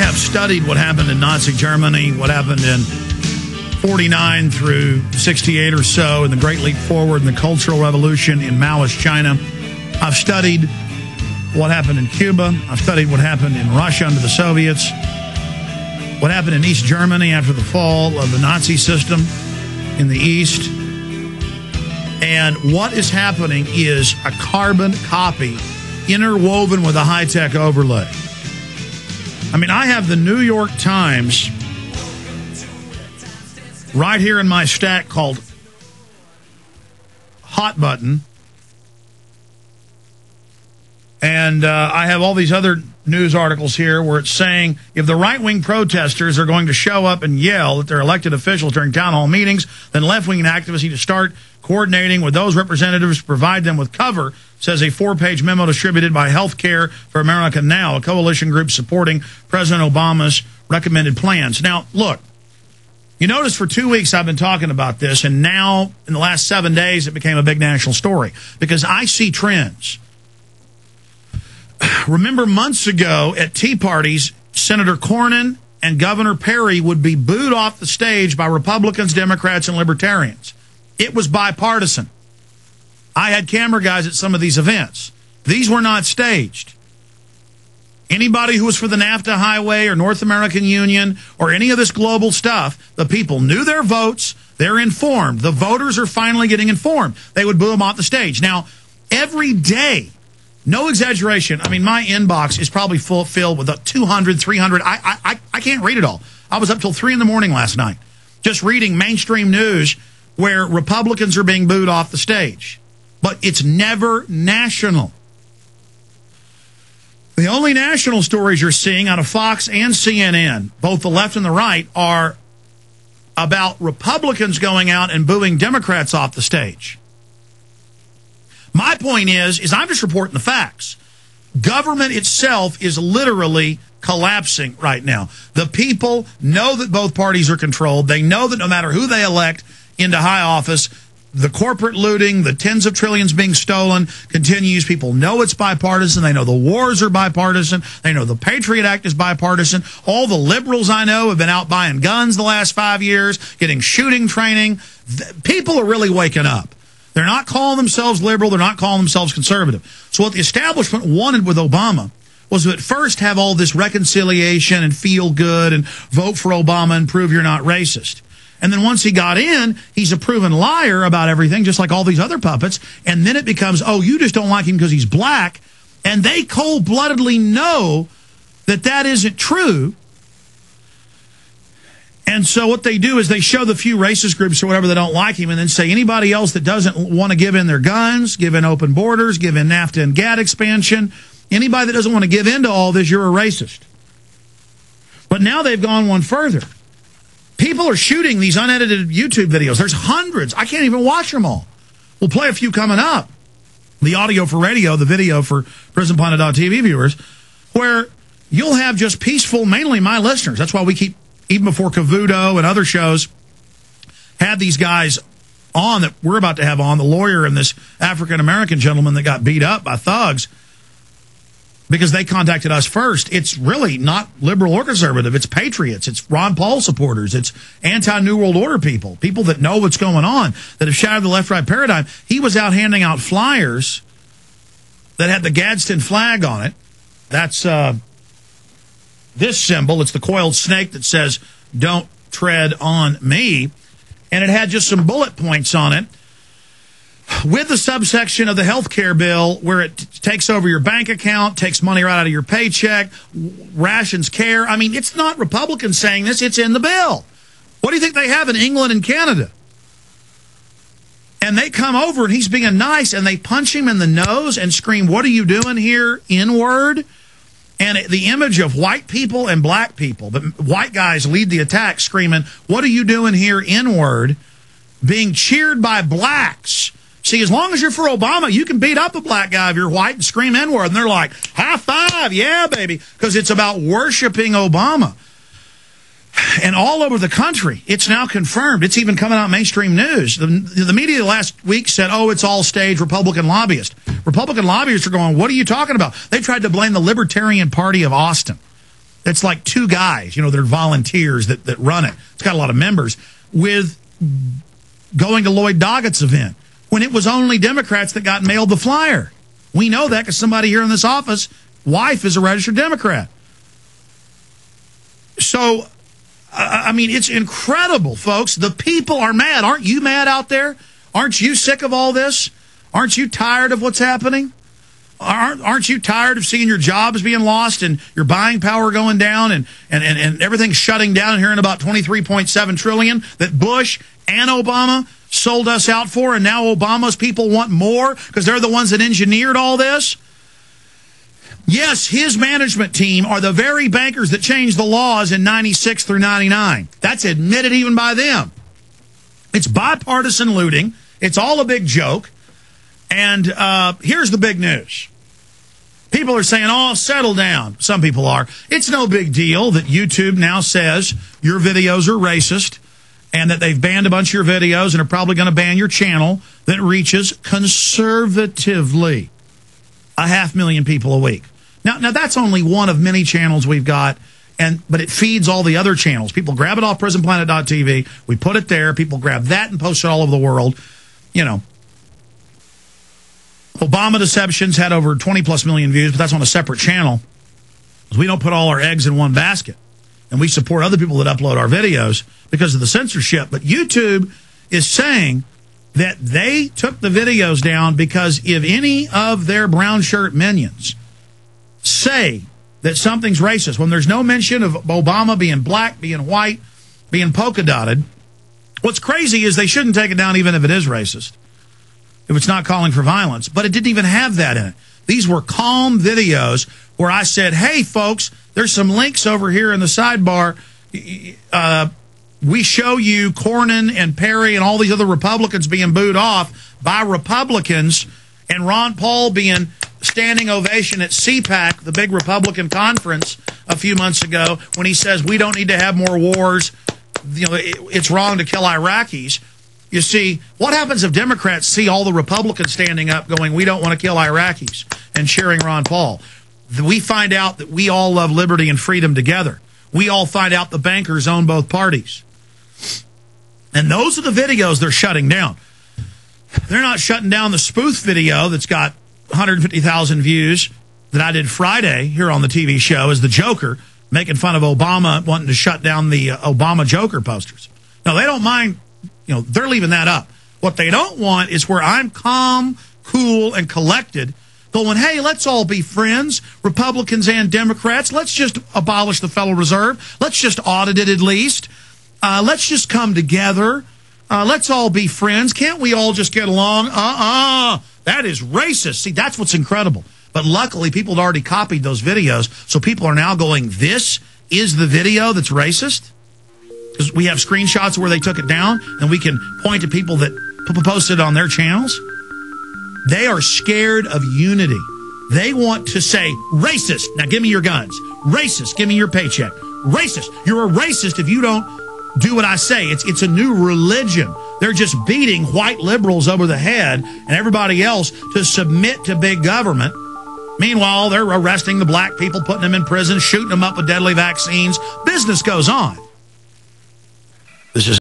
have studied what happened in Nazi Germany, what happened in 49 through 68 or so, in the Great Leap Forward and the Cultural Revolution in Maoist China. I've studied what happened in Cuba. I've studied what happened in Russia under the Soviets, what happened in East Germany after the fall of the Nazi system in the East. And what is happening is a carbon copy interwoven with a high-tech overlay. I mean, I have the New York Times right here in my stack called Hot Button. And I have all these other news articles here where it's saying if the right-wing protesters are going to show up and yell at their elected officials during town hall meetings, then left-wing activists need to start coordinating with those representatives to provide them with cover, says a 4-page memo distributed by Healthcare for America Now, a coalition group supporting President Obama's recommended plans. Now, look, you notice for 2 weeks I've been talking about this, and now in the last 7 days it became a big national story because I see trends. Remember months ago at tea parties, Senator Cornyn and Governor Perry would be booed off the stage by Republicans, Democrats, and Libertarians. It was bipartisan. I had camera guys at some of these events. These were not staged. Anybody who was for the NAFTA highway or North American Union or any of this global stuff, the people knew their votes. They're informed. The voters are finally getting informed. They would boo them off the stage. Now, every day, no exaggeration, I mean, my inbox is probably filled with 200, 300. I can't read it all. I was up till 3 in the morning last night just reading mainstream news where Republicans are being booed off the stage. But it's never national. The only national stories you're seeing out of Fox and CNN, both the left and the right, are about Republicans going out and booing Democrats off the stage. My point is I'm just reporting the facts. Government itself is literally collapsing right now. The people know that both parties are controlled. They know that no matter who they elect into high office, the corporate looting, the tens of trillions being stolen continues. People know it's bipartisan. They know the wars are bipartisan. They know the Patriot Act is bipartisan. All the liberals I know have been out buying guns the last 5 years, getting shooting training. People are really waking up. They're not calling themselves liberal. They're not calling themselves conservative. So what the establishment wanted with Obama was to at first have all this reconciliation and feel good and vote for Obama and prove you're not racist. And then once he got in, he's a proven liar about everything, just like all these other puppets. And then it becomes, oh, you just don't like him because he's black. And they cold-bloodedly know that that isn't true. And so what they do is they show the few racist groups or whatever that don't like him and then say anybody else that doesn't want to give in their guns, give in open borders, give in NAFTA and GATT expansion, anybody that doesn't want to give in to all this, you're a racist. But now they've gone one further. People are shooting these unedited YouTube videos. There's hundreds. I can't even watch them all. We'll play a few coming up. The audio for radio, the video for PrisonPlanet.tv viewers, where you'll have just peaceful, mainly my listeners. That's why we keep, even before Cavuto and other shows, had these guys on that we're about to have on, the lawyer and this African-American gentleman that got beat up by thugs, because they contacted us first. It's really not liberal or conservative. It's patriots. It's Ron Paul supporters. It's anti-New World Order people, people that know what's going on, that have shattered the left-right paradigm. He was out handing out flyers that had the Gadsden flag on it. That's this symbol. It's the coiled snake that says, "Don't tread on me." And it had just some bullet points on it, with the subsection of the health care bill where it takes over your bank account, takes money right out of your paycheck, rations care. I mean, it's not Republicans saying this. It's in the bill. What do you think they have in England and Canada? And they come over, and he's being nice, and they punch him in the nose and scream, "What are you doing here, N-word?" And the image of white people and black people, but white guys lead the attack screaming, "What are you doing here, N-word?" being cheered by blacks. See, as long as you're for Obama, you can beat up a black guy if you're white and scream N-word. And they're like, high five, yeah, baby, because it's about worshiping Obama. And all over the country, it's now confirmed. It's even coming out in mainstream news. The media last week said, oh, it's all staged Republican lobbyists. Republican lobbyists are going, what are you talking about? They tried to blame the Libertarian Party of Austin. It's like 2 guys, they're volunteers that run it. It's got a lot of members, with going to Lloyd Doggett's event when it was only Democrats that got mailed the flyer. We know that because somebody here in this office, wife is a registered Democrat. So, I mean, it's incredible, folks. The people are mad. Aren't you mad out there? Aren't you sick of all this? Aren't you tired of what's happening? Aren't you tired of seeing your jobs being lost and your buying power going down and everything shutting down here in about $23.7 trillion that Bush and Obama sold us out for, and now Obama's people want more because they're the ones that engineered all this? Yes, his management team are the very bankers that changed the laws in 96 through 99. That's admitted even by them. It's bipartisan looting. It's all a big joke. And here's the big news. People are saying, oh, settle down. Some people are. It's no big deal that YouTube now says your videos are racist and that they've banned a bunch of your videos and are probably going to ban your channel that reaches conservatively 500,000 people a week. Now that's only one of many channels we've got, but it feeds all the other channels. People grab it off prisonplanet.tv. We put it there. People grab that and post it all over the world. Obama Deceptions had over 20+ million views, but that's on a separate channel. We don't put all our eggs in one basket. And we support other people that upload our videos because of the censorship. But YouTube is saying that they took the videos down because if any of their brown shirt minions say that something's racist, when there's no mention of Obama being black, being white, being polka dotted, what's crazy is they shouldn't take it down even if it is racist, if it's not calling for violence. But it didn't even have that in it. These were calm videos where I said, hey, folks, there's some links over here in the sidebar. We show you Cornyn and Perry and all these other Republicans being booed off by Republicans, and Ron Paul being standing ovation at CPAC, the big Republican conference a few months ago, when he says we don't need to have more wars. It's wrong to kill Iraqis. You see, what happens if Democrats see all the Republicans standing up going, we don't want to kill Iraqis, and cheering Ron Paul? We find out that we all love liberty and freedom together. We all find out the bankers own both parties. And those are the videos they're shutting down. They're not shutting down the spoof video that's got 150,000 views that I did Friday here on the TV show as the Joker, making fun of Obama wanting to shut down the Obama Joker posters. No, they don't mind. They're leaving that up. What they don't want is where I'm calm, cool, and collected, going, hey, let's all be friends, Republicans and Democrats. Let's just abolish the Federal Reserve. Let's just audit it at least. Let's just come together. Let's all be friends. Can't we all just get along? That is racist. See, that's what's incredible. But luckily, people had already copied those videos, so people are now going, this is the video that's racist? Because we have screenshots where they took it down, and we can point to people that posted on their channels. They are scared of unity. They want to say, racist, now give me your guns. Racist, give me your paycheck. Racist, you're a racist if you don't do what I say. It's a new religion. They're just beating white liberals over the head and everybody else to submit to big government. Meanwhile, they're arresting the black people, putting them in prison, shooting them up with deadly vaccines. Business goes on. This is